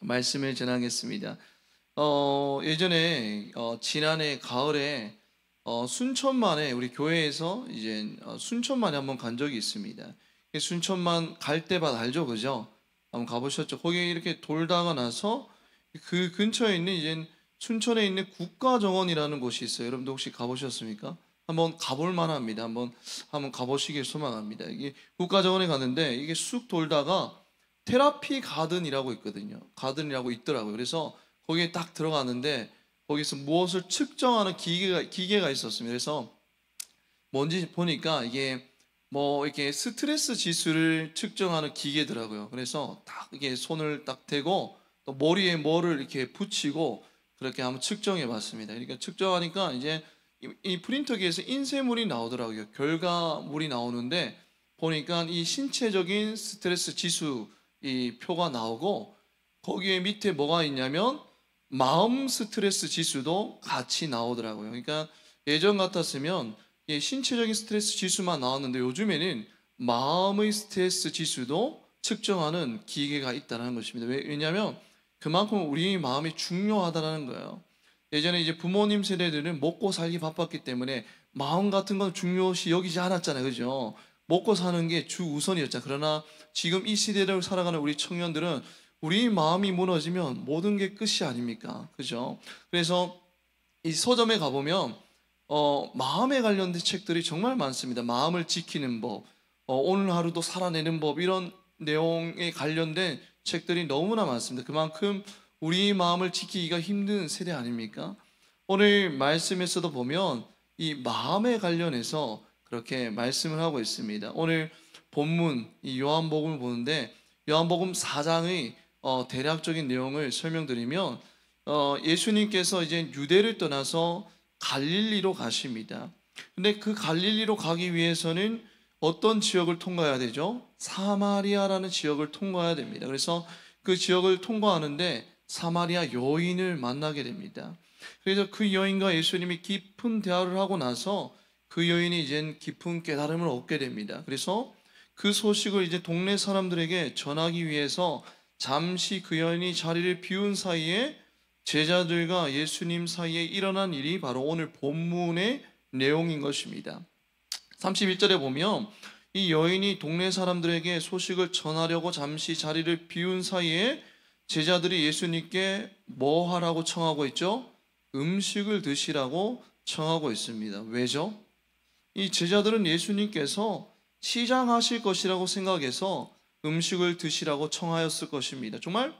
말씀을 전하겠습니다. 예전에 지난해 가을에 순천만에 우리 교회에서 이제 순천만에 한번 간 적이 있습니다. 순천만 갈대밭 알죠, 그죠? 한번 가보셨죠? 거기 이렇게 돌다가 나서 그 근처에 있는 이제 순천에 있는 국가정원이라는 곳이 있어요. 여러분도 혹시 가보셨습니까? 한번 가볼 만합니다. 한번 가보시길 소망합니다. 이게 국가정원에 갔는데 이게 쑥 돌다가 테라피 가든이라고 있거든요. 가든이라고 있더라고요. 그래서 거기에 딱 들어갔는데 거기서 무엇을 측정하는 기계가 있었습니다. 그래서 뭔지 보니까 이게 뭐 이렇게 스트레스 지수를 측정하는 기계더라고요. 그래서 딱 이게 손을 딱 대고 또 머리에 뭐를 이렇게 붙이고 그렇게 한번 측정해 봤습니다. 그러니까 측정하니까 이제 이 프린터기에서 인쇄물이 나오더라고요. 결과물이 나오는데 보니까 이 신체적인 스트레스 지수 이 표가 나오고 거기에 밑에 뭐가 있냐면 마음 스트레스 지수도 같이 나오더라고요. 그러니까 예전 같았으면 신체적인 스트레스 지수만 나왔는데 요즘에는 마음의 스트레스 지수도 측정하는 기계가 있다는 것입니다. 왜냐하면 그만큼 우리 마음이 중요하다는 거예요. 예전에 이제 부모님 세대들은 먹고 살기 바빴기 때문에 마음 같은 건 중요시 여기지 않았잖아요. 그죠? 먹고 사는 게 주 우선이었잖아요. 그러나 지금 이 시대를 살아가는 우리 청년들은 우리 마음이 무너지면 모든 게 끝이 아닙니까? 그죠? 그래서 이 서점에 가보면 마음에 관련된 책들이 정말 많습니다. 마음을 지키는 법, 오늘 하루도 살아내는 법 이런 내용에 관련된 책들이 너무나 많습니다. 그만큼 우리 마음을 지키기가 힘든 세대 아닙니까? 오늘 말씀에서도 보면 이 마음에 관련해서 그렇게 말씀을 하고 있습니다. 오늘 본문 이 요한복음을 보는데 요한복음 4장의 대략적인 내용을 설명드리면 예수님께서 이제 유대를 떠나서 갈릴리로 가십니다. 근데 그 갈릴리로 가기 위해서는 어떤 지역을 통과해야 되죠? 사마리아라는 지역을 통과해야 됩니다. 그래서 그 지역을 통과하는데 사마리아 여인을 만나게 됩니다. 그래서 그 여인과 예수님이 깊은 대화를 하고 나서 그 여인이 이제 깊은 깨달음을 얻게 됩니다. 그래서 그 소식을 이제 동네 사람들에게 전하기 위해서 잠시 그 여인이 자리를 비운 사이에 제자들과 예수님 사이에 일어난 일이 바로 오늘 본문의 내용인 것입니다. 31절에 보면 이 여인이 동네 사람들에게 소식을 전하려고 잠시 자리를 비운 사이에 제자들이 예수님께 뭐 하라고 청하고 있죠? 음식을 드시라고 청하고 있습니다. 왜죠? 이 제자들은 예수님께서 시장하실 것이라고 생각해서 음식을 드시라고 청하였을 것입니다. 정말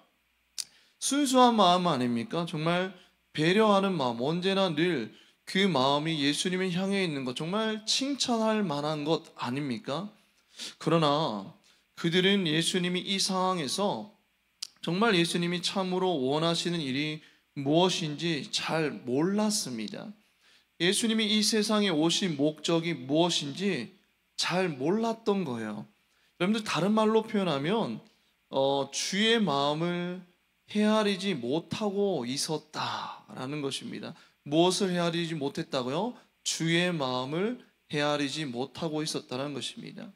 순수한 마음 아닙니까? 정말 배려하는 마음, 언제나 늘 그 마음이 예수님을 향해 있는 것, 정말 칭찬할 만한 것 아닙니까? 그러나 그들은 예수님이 이 상황에서 정말 예수님이 참으로 원하시는 일이 무엇인지 잘 몰랐습니다. 예수님이 이 세상에 오신 목적이 무엇인지 잘 몰랐던 거예요. 여러분들 다른 말로 표현하면 주의 마음을 헤아리지 못하고 있었다라는 것입니다. 무엇을 헤아리지 못했다고요? 주의 마음을 헤아리지 못하고 있었다는 것입니다.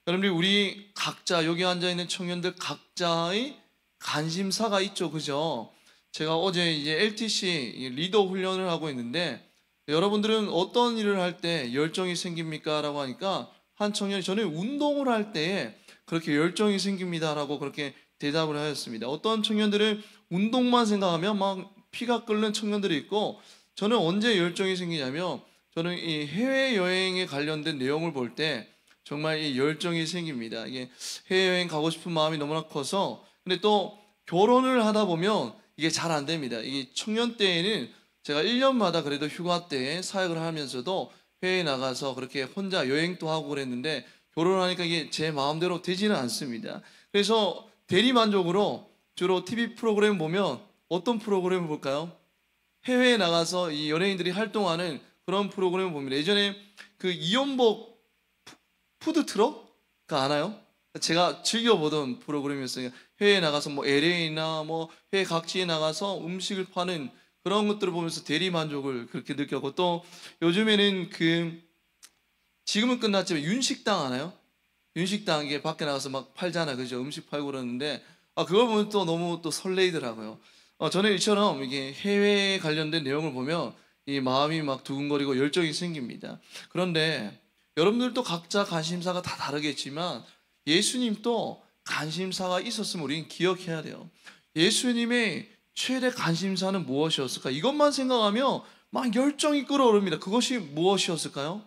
여러분들 우리 각자 여기 앉아 있는 청년들 각자의 관심사가 있죠, 그죠? 제가 어제 이제 LTC 리더 훈련을 하고 있는데 여러분들은 어떤 일을 할 때 열정이 생깁니까? 라고 하니까 한 청년이 저는 운동을 할 때에 그렇게 열정이 생깁니다라고 그렇게 대답을 하였습니다. 어떤 청년들은 운동만 생각하면 막 피가 끓는 청년들이 있고 저는 언제 열정이 생기냐면 저는 이 해외여행에 관련된 내용을 볼 때 정말 이 열정이 생깁니다. 이게 해외여행 가고 싶은 마음이 너무나 커서 근데 또 결혼을 하다 보면 이게 잘 안 됩니다. 이게 청년 때에는 제가 1년마다 그래도 휴가 때 사역을 하면서도 해외에 나가서 그렇게 혼자 여행도 하고 그랬는데 결혼하니까 이게 제 마음대로 되지는 않습니다. 그래서 대리만족으로 주로 TV 프로그램 보면 어떤 프로그램을 볼까요? 해외에 나가서 이 연예인들이 활동하는 그런 프로그램을 봅니다. 예전에 그 이연복 푸드트럭가 아나요? 제가 즐겨보던 프로그램이었어요. 해외에 나가서 뭐 LA나 뭐 해외 각지에 나가서 음식을 파는 그런 것들을 보면서 대리 만족을 그렇게 느꼈고 또 요즘에는 그 지금은 끝났지만 윤식당 아나요? 윤식당 이게 밖에 나가서 막 팔잖아, 그죠? 음식 팔고 그러는데 그걸 보면 또 너무 또 설레이더라고요. 저는 이처럼 이게 해외에 관련된 내용을 보면 이 마음이 막 두근거리고 열정이 생깁니다. 그런데 여러분들도 각자 관심사가 다 다르겠지만 예수님도 관심사가 있었음을 우리는 기억해야 돼요. 예수님의 최대 관심사는 무엇이었을까? 이것만 생각하면 막 열정이 끓어오릅니다. 그것이 무엇이었을까요?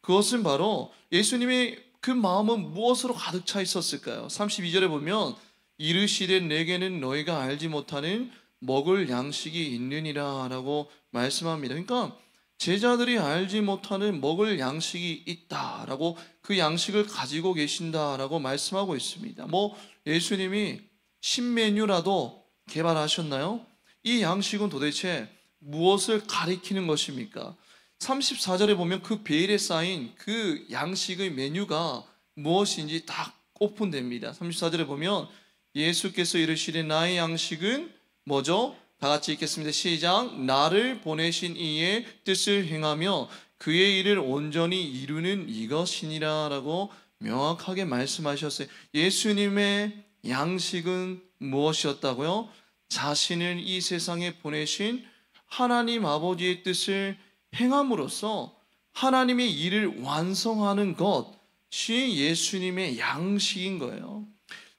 그것은 바로 예수님의 그 마음은 무엇으로 가득 차 있었을까요? 32절에 보면 이르시되 내게는 너희가 알지 못하는 먹을 양식이 있느니라 라고 말씀합니다. 그러니까 제자들이 알지 못하는 먹을 양식이 있다라고 그 양식을 가지고 계신다라고 말씀하고 있습니다. 뭐 예수님이 신메뉴라도 개발하셨나요? 이 양식은 도대체 무엇을 가리키는 것입니까? 34절에 보면 그 베일에 쌓인 그 양식의 메뉴가 무엇인지 딱 오픈됩니다. 34절에 보면 예수께서 이르시되 나의 양식은 뭐죠? 다 같이 읽겠습니다. 시작. 나를 보내신 이의 뜻을 행하며 그의 일을 온전히 이루는 이것이니라 라고 명확하게 말씀하셨어요. 예수님의 양식은 무엇이었다고요? 자신을 이 세상에 보내신 하나님 아버지의 뜻을 행함으로써 하나님의 일을 완성하는 것이 예수님의 양식인 거예요.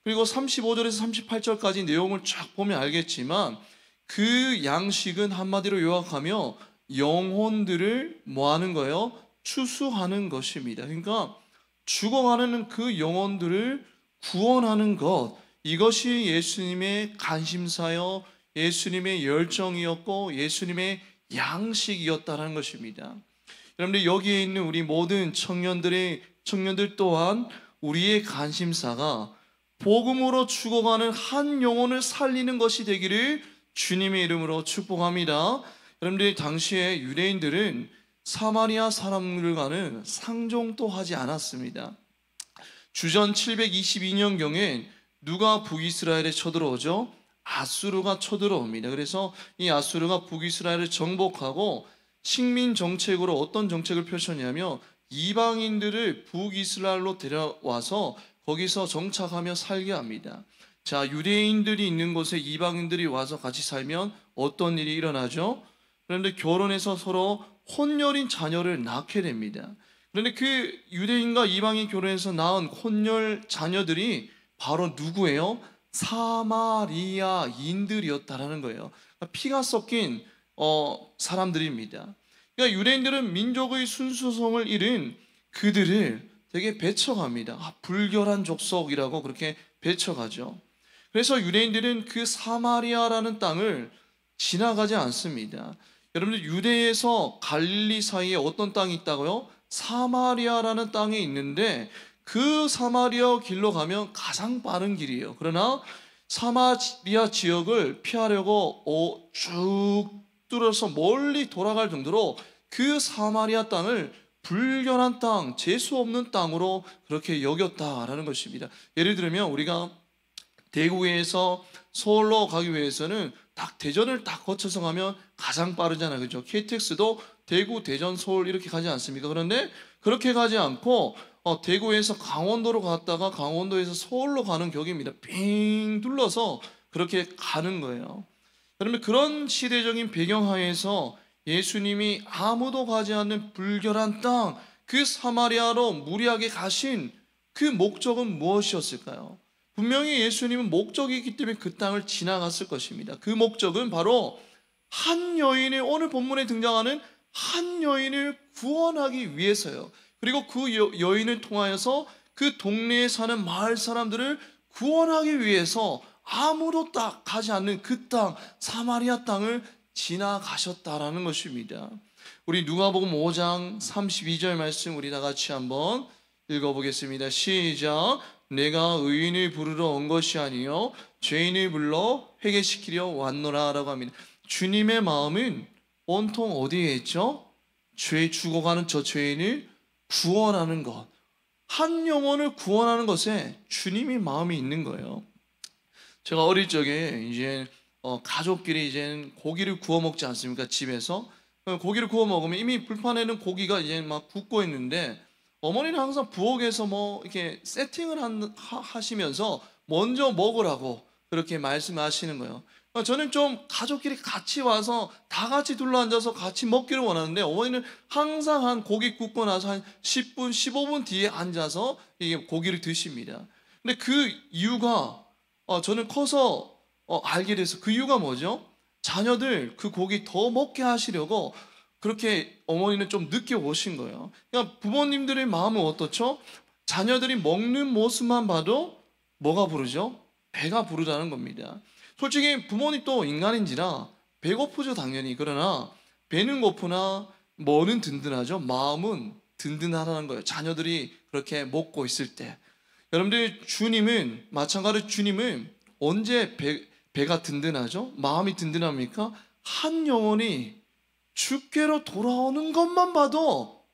그리고 35절에서 38절까지 내용을 쫙 보면 알겠지만 그 양식은 한마디로 요약하며 영혼들을 뭐 하는 거예요? 추수하는 것입니다. 그러니까 죽어가는 그 영혼들을 구원하는 것, 이것이 예수님의 관심사요, 예수님의 열정이었고 예수님의 양식이었다는 것입니다. 여러분들 여기에 있는 우리 모든 청년들 또한 우리의 관심사가 복음으로 죽어가는 한 영혼을 살리는 것이 되기를 주님의 이름으로 축복합니다. 여러분들 당시에 유대인들은 사마리아 사람들과는 상종도 하지 않았습니다. 주전 722년경에 누가 북이스라엘에 쳐들어오죠? 아수르가 쳐들어옵니다. 그래서 이 아수르가 북이스라엘을 정복하고 식민 정책으로 어떤 정책을 펼쳤냐면 이방인들을 북이스라엘로 데려와서 거기서 정착하며 살게 합니다. 자, 유대인들이 있는 곳에 이방인들이 와서 같이 살면 어떤 일이 일어나죠? 그런데 결혼해서 서로 혼혈인 자녀를 낳게 됩니다. 그런데 그 유대인과 이방인 결혼해서 낳은 혼혈 자녀들이 바로 누구예요? 사마리아인들이었다라는 거예요. 피가 섞인 사람들입니다. 그러니까 유대인들은 민족의 순수성을 잃은 그들을 되게 배척합니다. 불결한 족속이라고 그렇게 배척하죠. 그래서 유대인들은 그 사마리아라는 땅을 지나가지 않습니다. 여러분들 유대에서 갈릴리 사이에 어떤 땅이 있다고요? 사마리아라는 땅이 있는데 그 사마리아 길로 가면 가장 빠른 길이에요. 그러나 사마리아 지역을 피하려고 쭉 뚫어서 멀리 돌아갈 정도로 그 사마리아 땅을 불결한 땅, 재수 없는 땅으로 그렇게 여겼다라는 것입니다. 예를 들면 우리가 대구에서 서울로 가기 위해서는 딱 대전을 딱 거쳐서 가면 가장 빠르잖아요. 그렇죠? KTX도 대구, 대전, 서울 이렇게 가지 않습니까? 그런데 그렇게 가지 않고 대구에서 강원도로 갔다가 강원도에서 서울로 가는 격입니다. 빙 둘러서 그렇게 가는 거예요. 그러면 그런 시대적인 배경하에서 예수님이 아무도 가지 않는 불결한 땅, 그 사마리아로 무리하게 가신 그 목적은 무엇이었을까요? 분명히 예수님은 목적이 있기 때문에 그 땅을 지나갔을 것입니다. 그 목적은 바로 한 여인을, 오늘 본문에 등장하는 한 여인을 구원하기 위해서요. 그리고 그 여인을 통하여서 그 동네에 사는 마을 사람들을 구원하기 위해서 아무도 가지 않는 그 땅, 사마리아 땅을 지나가셨다라는 것입니다. 우리 누가복음 5장 32절 말씀 우리 다 같이 한번 읽어보겠습니다. 시작. 내가 의인을 부르러 온 것이 아니요 죄인을 불러 회개시키려 왔노라 라고 합니다. 주님의 마음은 온통 어디에 있죠? 죽어가는 저 죄인을 구원하는 것, 한 영혼을 구원하는 것에 주님이 마음이 있는 거예요. 제가 어릴 적에 이제 가족끼리 이제 고기를 구워 먹지 않습니까? 집에서 고기를 구워 먹으면 이미 불판에는 고기가 이제 막 굽고 있는데 어머니는 항상 부엌에서 뭐 이렇게 세팅을 하시면서 먼저 먹으라고 그렇게 말씀하시는 거예요. 저는 좀 가족끼리 같이 와서 다 같이 둘러앉아서 같이 먹기를 원하는데 어머니는 항상 한 고기 굽고 나서 한 10분, 15분 뒤에 앉아서 이게 고기를 드십니다. 근데 그 이유가 저는 커서 알게 돼서 그 이유가 뭐죠? 자녀들 그 고기 더 먹게 하시려고 그렇게 어머니는 좀 늦게 오신 거예요. 그러니까 부모님들의 마음은 어떻죠? 자녀들이 먹는 모습만 봐도 뭐가 부르죠? 배가 부르다는 겁니다. 솔직히 부모님도 인간인지라 배고프죠, 당연히. 그러나 배는 고프나 뭐는 든든하죠? 마음은 든든하다는 거예요. 자녀들이 그렇게 먹고 있을 때. 여러분들 주님은 마찬가지로 주님은 언제 배가 든든하죠? 마음이 든든합니까? 한 영혼이 주께로 돌아오는 것만 봐도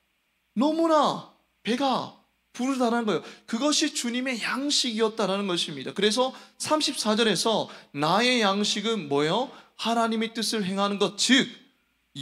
너무나 배가 부르다는 거예요. 그것이 주님의 양식이었다라는 것입니다. 그래서 34절에서 나의 양식은 뭐예요? 하나님의 뜻을 행하는 것, 즉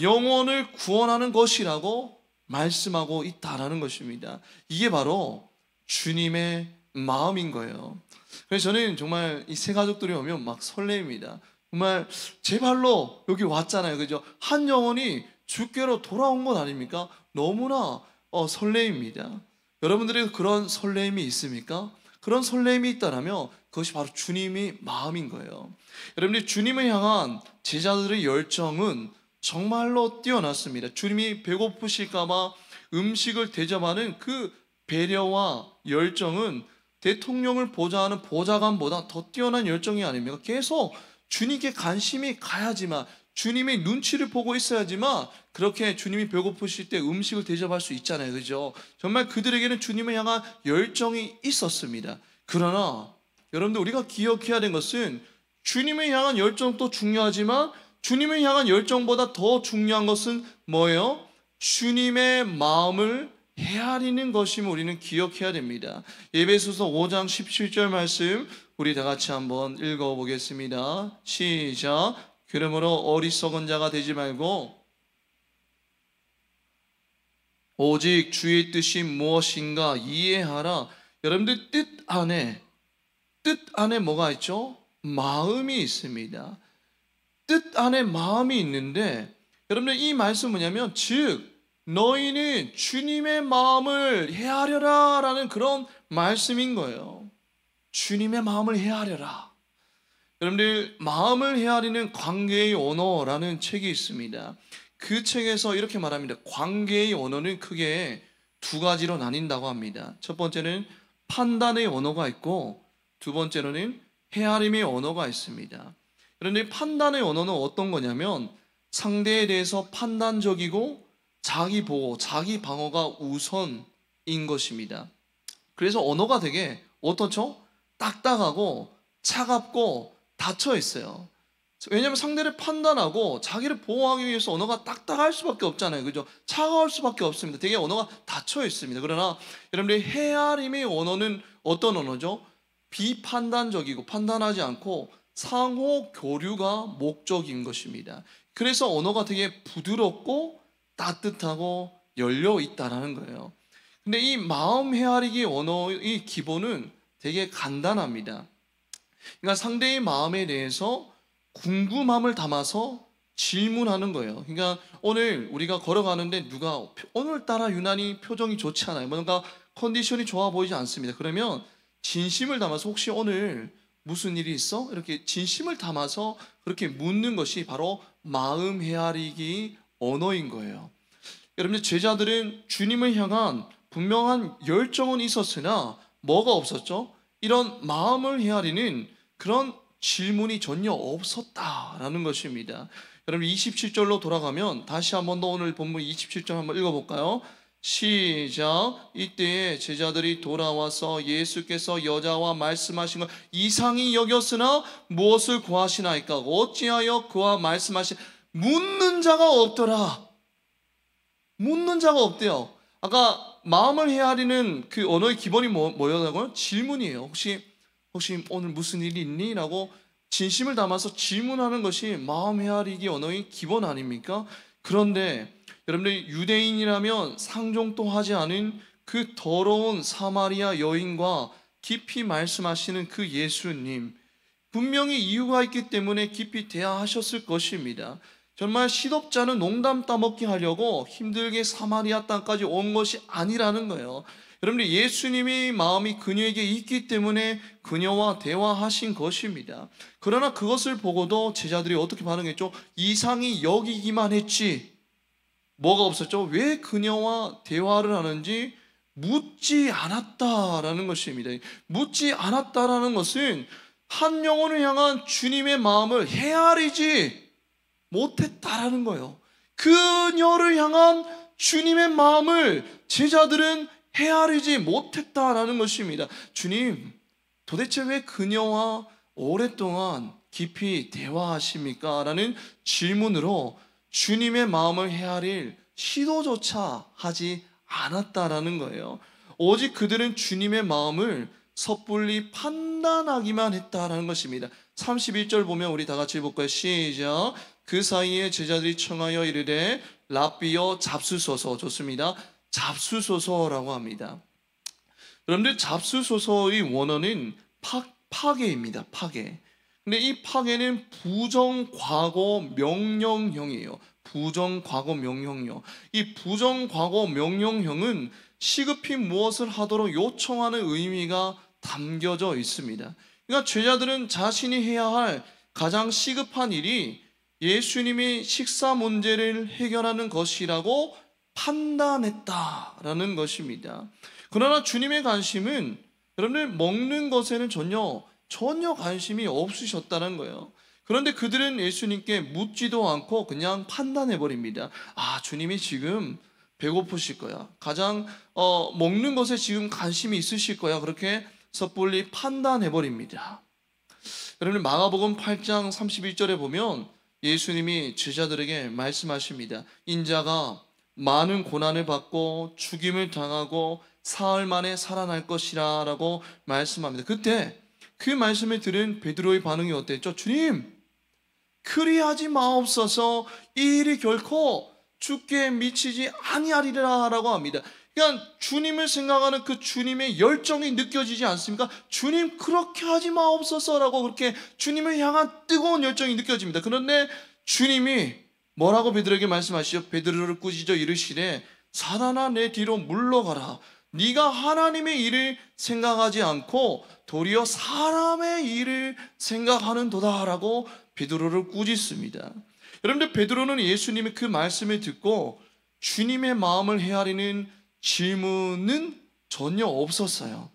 영혼을 구원하는 것이라고 말씀하고 있다라는 것입니다. 이게 바로 주님의 마음인 거예요. 그래서 저는 정말 이 세 가족들이 오면 막 설레입니다. 정말 제 발로 여기 왔잖아요, 그죠? 한 영혼이 주께로 돌아온 것 아닙니까? 너무나 설레입니다. 여러분들의 그런 설렘이 있습니까? 그런 설렘이 있다라면 그것이 바로 주님의 마음인 거예요. 여러분들 주님을 향한 제자들의 열정은 정말로 뛰어났습니다. 주님이 배고프실까봐 음식을 대접하는 그 배려와 열정은 대통령을 보좌하는 보좌관보다 더 뛰어난 열정이 아닙니까? 계속 주님께 관심이 가야지만, 주님의 눈치를 보고 있어야지만 그렇게 주님이 배고프실 때 음식을 대접할 수 있잖아요, 그죠? 정말 그들에게는 주님을 향한 열정이 있었습니다. 그러나 여러분들 우리가 기억해야 되는 것은 주님을 향한 열정도 중요하지만 주님을 향한 열정보다 더 중요한 것은 뭐예요? 주님의 마음을 헤아리는 것임을 우리는 기억해야 됩니다. 에베소서 5장 17절 말씀 우리 다 같이 한번 읽어보겠습니다. 시작. 그러므로 어리석은 자가 되지 말고 오직 주의 뜻이 무엇인가 이해하라. 여러분들 뜻 안에 뭐가 있죠? 마음이 있습니다. 뜻 안에 마음이 있는데 여러분들 이 말씀 뭐냐면 즉 너희는 주님의 마음을 헤아려라 라는 그런 말씀인 거예요. 주님의 마음을 헤아려라. 여러분들 마음을 헤아리는 관계의 언어라는 책이 있습니다. 그 책에서 이렇게 말합니다. 관계의 언어는 크게 두 가지로 나뉜다고 합니다. 첫 번째는 판단의 언어가 있고 두 번째로는 헤아림의 언어가 있습니다. 그런데 판단의 언어는 어떤 거냐면 상대에 대해서 판단적이고 자기 보호, 자기 방어가 우선인 것입니다. 그래서 언어가 되게 어떻죠? 딱딱하고 차갑고 닫혀 있어요. 왜냐하면 상대를 판단하고 자기를 보호하기 위해서 언어가 딱딱할 수밖에 없잖아요, 그죠? 차가울 수밖에 없습니다. 되게 언어가 닫혀 있습니다. 그러나 여러분들 헤아림의 언어는 어떤 언어죠? 비판단적이고 판단하지 않고 상호 교류가 목적인 것입니다. 그래서 언어가 되게 부드럽고 따뜻하고 열려 있다라는 거예요. 근데 이 마음 헤아리기 언어의 기본은 되게 간단합니다. 그러니까 상대의 마음에 대해서 궁금함을 담아서 질문하는 거예요. 그러니까 오늘 우리가 걸어가는데 누가 오늘따라 유난히 표정이 좋지 않아요. 뭔가 컨디션이 좋아 보이지 않습니다. 그러면 진심을 담아서 혹시 오늘 무슨 일이 있어? 이렇게 진심을 담아서 그렇게 묻는 것이 바로 마음 헤아리기 언어인 거예요. 여러분들 제자들은 주님을 향한 분명한 열정은 있었으나 뭐가 없었죠? 이런 마음을 헤아리는 그런 질문이 전혀 없었다라는 것입니다. 여러분 27절로 돌아가면 다시 한 번 더 오늘 본문 27절 한번 읽어볼까요? 시작. 이때에 제자들이 돌아와서 예수께서 여자와 말씀하신 것 이상히 여겼으나 무엇을 구하시나이까? 어찌하여 그와 말씀하신 묻는 자가 없더라. 묻는 자가 없대요. 아까 마음을 헤아리는 그 언어의 기본이 뭐였다고요? 질문이에요. 혹시 오늘 무슨 일이 있니? 라고 진심을 담아서 질문하는 것이 마음 헤아리기 언어의 기본 아닙니까? 그런데 여러분들 유대인이라면 상종도 하지 않은 그 더러운 사마리아 여인과 깊이 말씀하시는 그 예수님, 분명히 이유가 있기 때문에 깊이 대하하셨을 것입니다. 정말 시덥잖은 농담 따먹기 하려고 힘들게 사마리아 땅까지 온 것이 아니라는 거예요. 여러분들, 예수님의 마음이 그녀에게 있기 때문에 그녀와 대화하신 것입니다. 그러나 그것을 보고도 제자들이 어떻게 반응했죠? 이상히 여기기만 했지 뭐가 없었죠? 왜 그녀와 대화를 하는지 묻지 않았다라는 것입니다. 묻지 않았다라는 것은 한 영혼을 향한 주님의 마음을 헤아리지 못했다라는 거예요. 그녀를 향한 주님의 마음을 제자들은 헤아리지 못했다라는 것입니다. 주님, 도대체 왜 그녀와 오랫동안 깊이 대화하십니까? 라는 질문으로 주님의 마음을 헤아릴 시도조차 하지 않았다라는 거예요. 오직 그들은 주님의 마음을 섣불리 판단하기만 했다라는 것입니다. 31절 보면 우리 다 같이 볼까요? 시작. 그 사이에 제자들이 청하여 이르되 랍비여 잡수소서. 좋습니다. 잡수소서라고 합니다. 여러분들, 잡수소서의 원어는 파괴입니다. 파괴. 근데 이 파괴는 부정과거 명령형이에요. 부정과거 명령형. 이 부정과거 명령형은 시급히 무엇을 하도록 요청하는 의미가 담겨져 있습니다. 그러니까 제자들은 자신이 해야 할 가장 시급한 일이 예수님이 식사 문제를 해결하는 것이라고 판단했다라는 것입니다. 그러나 주님의 관심은 여러분들 먹는 것에는 전혀 관심이 없으셨다는 거예요. 그런데 그들은 예수님께 묻지도 않고 그냥 판단해버립니다. 아, 주님이 지금 배고프실 거야. 가장 먹는 것에 지금 관심이 있으실 거야. 그렇게 섣불리 판단해버립니다. 여러분, 마가복음 8장 31절에 보면 예수님이 제자들에게 말씀하십니다. 인자가 많은 고난을 받고 죽임을 당하고 사흘 만에 살아날 것이라 라고 말씀합니다. 그때 그 말씀을 들은 베드로의 반응이 어땠죠? 주님, 그리하지 마옵소서. 이 일이 결코 주께 미치지 아니하리라 라고 합니다. 그러니까 주님을 생각하는 그 주님의 열정이 느껴지지 않습니까? 주님, 그렇게 하지 마옵소서라고 그렇게 주님을 향한 뜨거운 열정이 느껴집니다. 그런데 주님이 뭐라고 베드로에게 말씀하시죠? 베드로를 꾸짖어 이르시되 사단아, 내 뒤로 물러가라. 네가 하나님의 일을 생각하지 않고 도리어 사람의 일을 생각하는도다 라고 베드로를 꾸짖습니다. 여러분들, 베드로는 예수님의 그 말씀을 듣고 주님의 마음을 헤아리는 질문은 전혀 없었어요.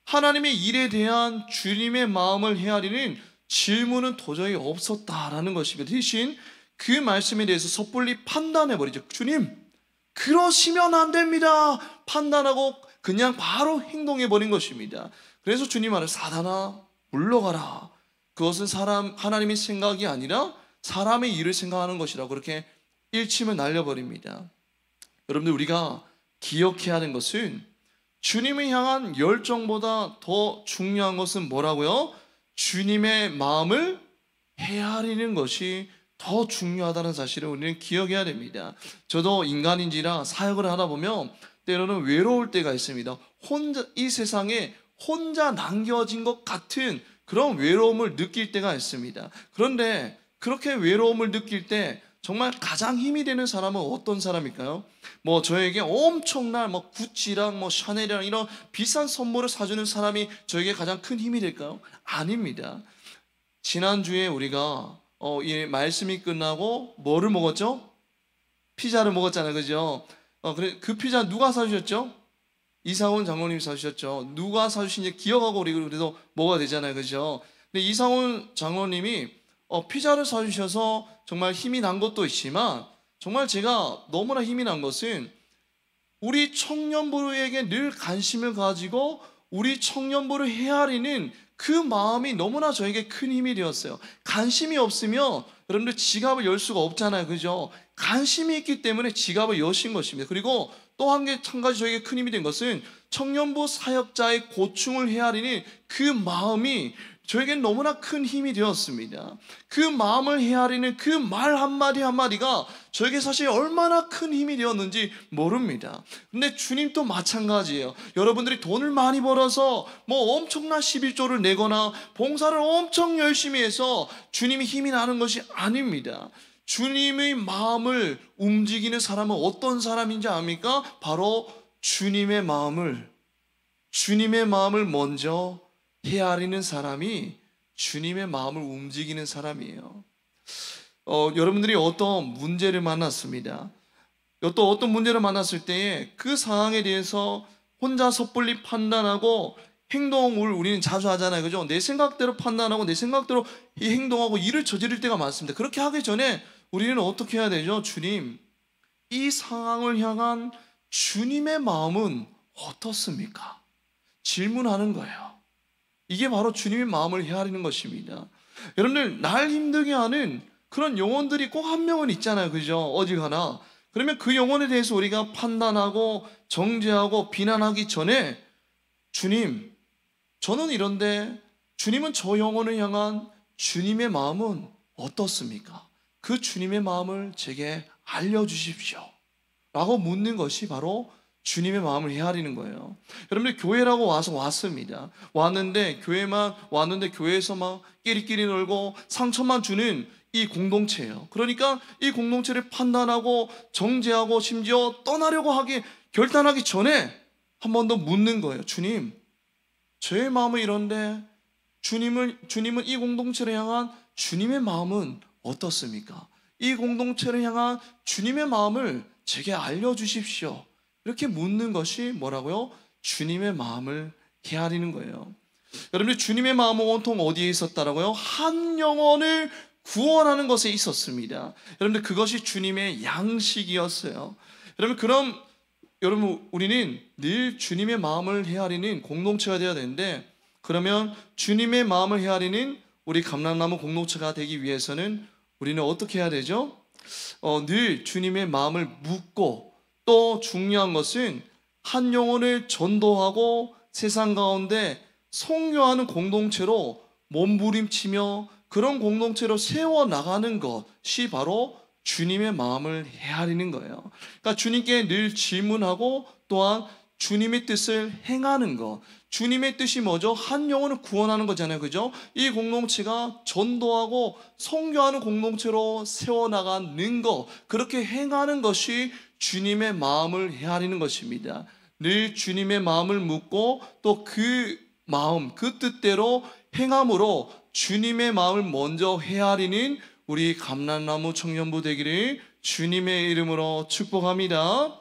하나님의 일에 대한 주님의 마음을 헤아리는 질문은 도저히 없었다라는 것입니다. 대신 그 말씀에 대해서 섣불리 판단해버리죠. 주님, 그러시면 안 됩니다. 판단하고 그냥 바로 행동해버린 것입니다. 그래서 주님 말을 사단아, 물러가라. 그것은 하나님의 생각이 아니라 사람의 일을 생각하는 것이라고 그렇게 일침을 날려버립니다. 여러분들, 우리가 기억해야 하는 것은 주님을 향한 열정보다 더 중요한 것은 뭐라고요? 주님의 마음을 헤아리는 것이 더 중요하다는 사실을 우리는 기억해야 됩니다. 저도 인간인지라 사역을 하다 보면 때로는 외로울 때가 있습니다. 이 세상에 혼자 남겨진 것 같은 그런 외로움을 느낄 때가 있습니다. 그런데 그렇게 외로움을 느낄 때 정말 가장 힘이 되는 사람은 어떤 사람일까요? 저에게 엄청난 구찌랑 샤넬이랑 이런 비싼 선물을 사주는 사람이 저에게 가장 큰 힘이 될까요? 아닙니다. 지난주에 우리가 이 말씀이 끝나고 뭐를 먹었죠? 피자를 먹었잖아요. 그죠? 그 피자 누가 사주셨죠? 이상훈 장로님이 사주셨죠. 누가 사주신지 기억하고 우리 그래도 먹어야 되잖아요. 그죠? 근데 이상훈 장로님이 피자를 사주셔서 정말 힘이 난 것도 있지만, 정말 제가 너무나 힘이 난 것은 우리 청년부에게 늘 관심을 가지고 우리 청년부를 헤아리는 그 마음이 너무나 저에게 큰 힘이 되었어요. 관심이 없으면 여러분들 지갑을 열 수가 없잖아요. 그죠? 관심이 있기 때문에 지갑을 여신 것입니다. 그리고 또 한 가지 저에게 큰 힘이 된 것은 청년부 사역자의 고충을 헤아리는 그 마음이 저에겐 너무나 큰 힘이 되었습니다. 그 마음을 헤아리는 그 말 한마디 한마디가 저에게 사실 얼마나 큰 힘이 되었는지 모릅니다. 근데 주님도 마찬가지예요. 여러분들이 돈을 많이 벌어서 뭐 엄청난 11조를 내거나 봉사를 엄청 열심히 해서 주님이 힘이 나는 것이 아닙니다. 주님의 마음을 움직이는 사람은 어떤 사람인지 압니까? 바로 주님의 마음을 먼저 헤아리는 사람이 주님의 마음을 움직이는 사람이에요. 여러분들이 어떤 문제를 만났습니다. 또 어떤 문제를 만났을 때에 그 상황에 대해서 혼자 섣불리 판단하고 행동을 우리는 자주 하잖아요. 그죠? 내 생각대로 판단하고 내 생각대로 이 행동하고 일을 저지를 때가 많습니다. 그렇게 하기 전에 우리는 어떻게 해야 되죠? 주님, 이 상황을 향한 주님의 마음은 어떻습니까? 질문하는 거예요. 이게 바로 주님의 마음을 헤아리는 것입니다. 여러분들, 날 힘들게 하는 그런 영혼들이 꼭 한 명은 있잖아요. 그죠? 어디가나. 그러면 그 영혼에 대해서 우리가 판단하고 정죄하고 비난하기 전에 주님, 저는 이런데 주님은 저 영혼을 향한 주님의 마음은 어떻습니까? 그 주님의 마음을 제게 알려주십시오 라고 묻는 것이 바로 주님의 마음을 헤아리는 거예요. 여러분들, 교회라고 왔습니다. 왔는데 교회에서 막 끼리끼리 놀고 상처만 주는 이 공동체예요. 그러니까 이 공동체를 판단하고 정죄하고 심지어 떠나려고 결단하기 전에 한 번 더 묻는 거예요. 주님, 저의 마음은 이런데 주님은 이 공동체를 향한 주님의 마음은 어떻습니까? 이 공동체를 향한 주님의 마음을 제게 알려주십시오. 이렇게 묻는 것이 뭐라고요? 주님의 마음을 헤아리는 거예요. 여러분들, 주님의 마음은 온통 어디에 있었다라고요? 한 영혼을 구원하는 것에 있었습니다. 여러분들, 그것이 주님의 양식이었어요. 여러분, 우리는 늘 주님의 마음을 헤아리는 공동체가 되어야 되는데, 그러면 주님의 마음을 헤아리는 우리 감람나무 공동체가 되기 위해서는 우리는 어떻게 해야 되죠? 늘 주님의 마음을 묻고, 또 중요한 것은 한 영혼을 전도하고 세상 가운데 선교하는 공동체로 몸부림치며 그런 공동체로 세워나가는 것이 바로 주님의 마음을 헤아리는 거예요. 그러니까 주님께 늘 질문하고 또한 주님의 뜻을 행하는 것. 주님의 뜻이 뭐죠? 한 영혼을 구원하는 거잖아요. 그죠? 이 공동체가 전도하고 선교하는 공동체로 세워나가는 것, 그렇게 행하는 것이 주님의 마음을 헤아리는 것입니다. 늘 주님의 마음을 묻고 또 그 마음, 그 뜻대로 행함으로 주님의 마음을 먼저 헤아리는 우리 감람나무 청년부 되기를 주님의 이름으로 축복합니다.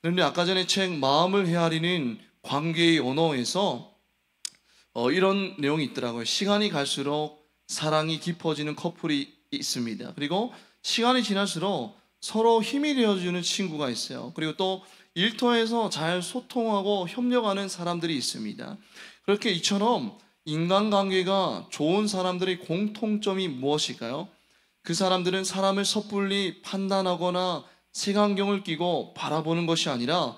그런데 아까 전에 책 마음을 헤아리는 관계의 언어에서 이런 내용이 있더라고요. 시간이 갈수록 사랑이 깊어지는 커플이 있습니다. 그리고 시간이 지날수록 서로 힘이 되어주는 친구가 있어요. 그리고 또 일터에서 잘 소통하고 협력하는 사람들이 있습니다. 그렇게 이처럼 인간관계가 좋은 사람들의 공통점이 무엇일까요? 그 사람들은 사람을 섣불리 판단하거나 색안경을 끼고 바라보는 것이 아니라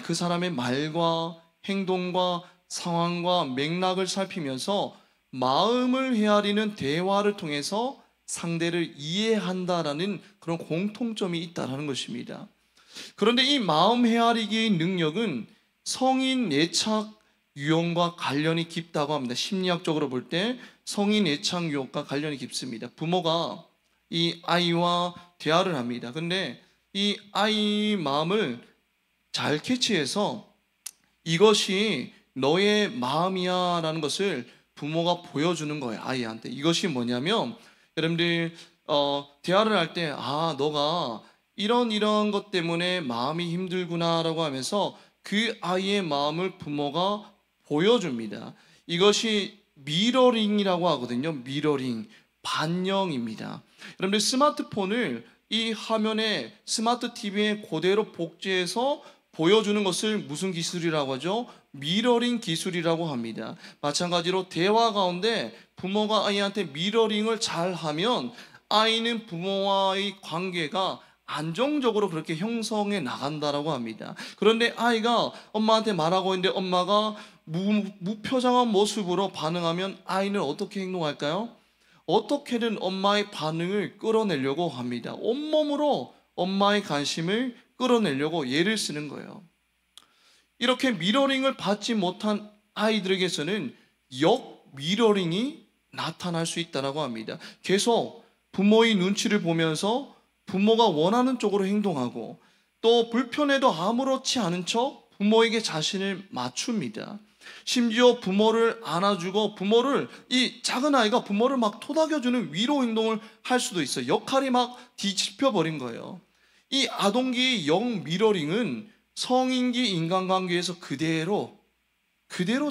그 사람의 말과 행동과 상황과 맥락을 살피면서 마음을 헤아리는 대화를 통해서 상대를 이해한다라는 그런 공통점이 있다는 것입니다. 그런데 이 마음 헤아리기의 능력은 성인 애착 유형과 관련이 깊다고 합니다. 심리학적으로 볼 때 성인 애착 유형과 관련이 깊습니다. 부모가 이 아이와 대화를 합니다. 근데 이 아이 마음을 잘 캐치해서 이것이 너의 마음이야 라는 것을 부모가 보여주는 거예요. 아이한테. 이것이 뭐냐면, 여러분들 대화를 할 때 너가 이런 것 때문에 마음이 힘들구나 라고 하면서 그 아이의 마음을 부모가 보여줍니다. 이것이 미러링이라고 하거든요. 미러링, 반영입니다. 여러분들, 스마트폰을 이 화면에 스마트 TV에 그대로 복제해서 보여주는 것을 무슨 기술이라고 하죠? 미러링 기술이라고 합니다. 마찬가지로 대화 가운데 부모가 아이한테 미러링을 잘 하면 아이는 부모와의 관계가 안정적으로 그렇게 형성해 나간다라고 합니다. 그런데 아이가 엄마한테 말하고 있는데 엄마가 무표정한 모습으로 반응하면 아이는 어떻게 행동할까요? 어떻게든 엄마의 반응을 끌어내려고 합니다. 온몸으로 엄마의 관심을 끌어내려고 애를 쓰는 거예요. 이렇게 미러링을 받지 못한 아이들에게서는 역미러링이 나타날 수 있다고 합니다. 계속 부모의 눈치를 보면서 부모가 원하는 쪽으로 행동하고 또 불편해도 아무렇지 않은 척 부모에게 자신을 맞춥니다. 심지어 부모를 안아주고 이 작은 아이가 부모를 막 토닥여주는 위로 행동을 할 수도 있어요. 역할이 막 뒤집혀 버린 거예요. 이 아동기의 역미러링은 성인기 인간관계에서 그대로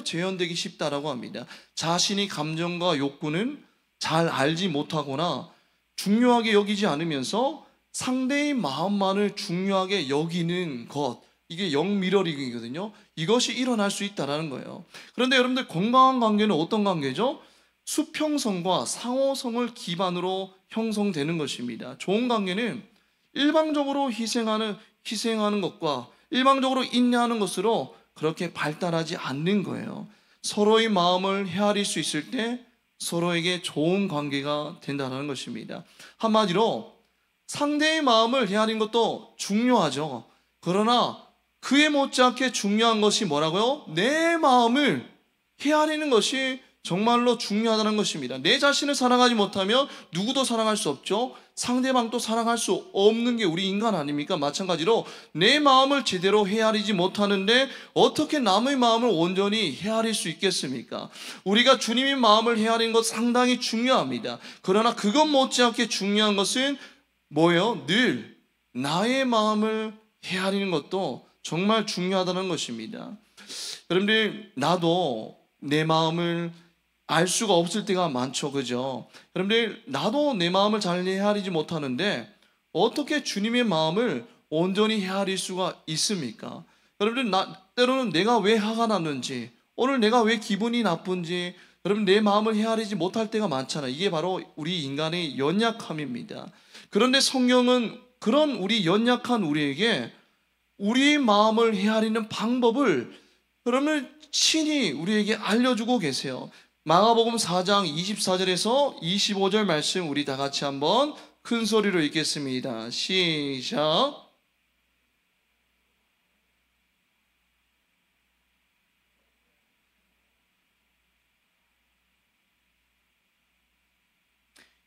재현되기 쉽다라고 합니다. 자신이 감정과 욕구는 잘 알지 못하거나 중요하게 여기지 않으면서 상대의 마음만을 중요하게 여기는 것, 이게 역미러링이거든요. 이것이 일어날 수 있다는 거예요. 그런데 여러분들, 건강한 관계는 어떤 관계죠? 수평성과 상호성을 기반으로 형성되는 것입니다. 좋은 관계는 일방적으로 희생하는 것과 일방적으로 인내하는 것으로 그렇게 발달하지 않는 거예요. 서로의 마음을 헤아릴 수 있을 때 서로에게 좋은 관계가 된다는 것입니다. 한마디로 상대의 마음을 헤아리는 것도 중요하죠. 그러나 그에 못지않게 중요한 것이 뭐라고요? 내 마음을 헤아리는 것이 정말로 중요하다는 것입니다. 내 자신을 사랑하지 못하면 누구도 사랑할 수 없죠. 상대방도 사랑할 수 없는 게 우리 인간 아닙니까? 마찬가지로 내 마음을 제대로 헤아리지 못하는데 어떻게 남의 마음을 온전히 헤아릴 수 있겠습니까? 우리가 주님의 마음을 헤아리는 것 상당히 중요합니다. 그러나 그것 못지않게 중요한 것은 뭐예요? 늘 나의 마음을 헤아리는 것도 정말 중요하다는 것입니다. 여러분들, 나도 내 마음을 알 수가 없을 때가 많죠, 그죠? 여러분들, 나도 내 마음을 잘 헤아리지 못하는데 어떻게 주님의 마음을 온전히 헤아릴 수가 있습니까? 여러분들, 때로는 내가 왜 화가 났는지, 오늘 내가 왜 기분이 나쁜지, 여러분, 내 마음을 헤아리지 못할 때가 많잖아요. 이게 바로 우리 인간의 연약함입니다. 그런데 성경은 그런 우리 연약한 우리에게 우리의 마음을 헤아리는 방법을 여러분 친히 우리에게 알려주고 계세요. 마가복음 4장 24절에서 25절 말씀 우리 다 같이 한번 큰 소리로 읽겠습니다. 시작.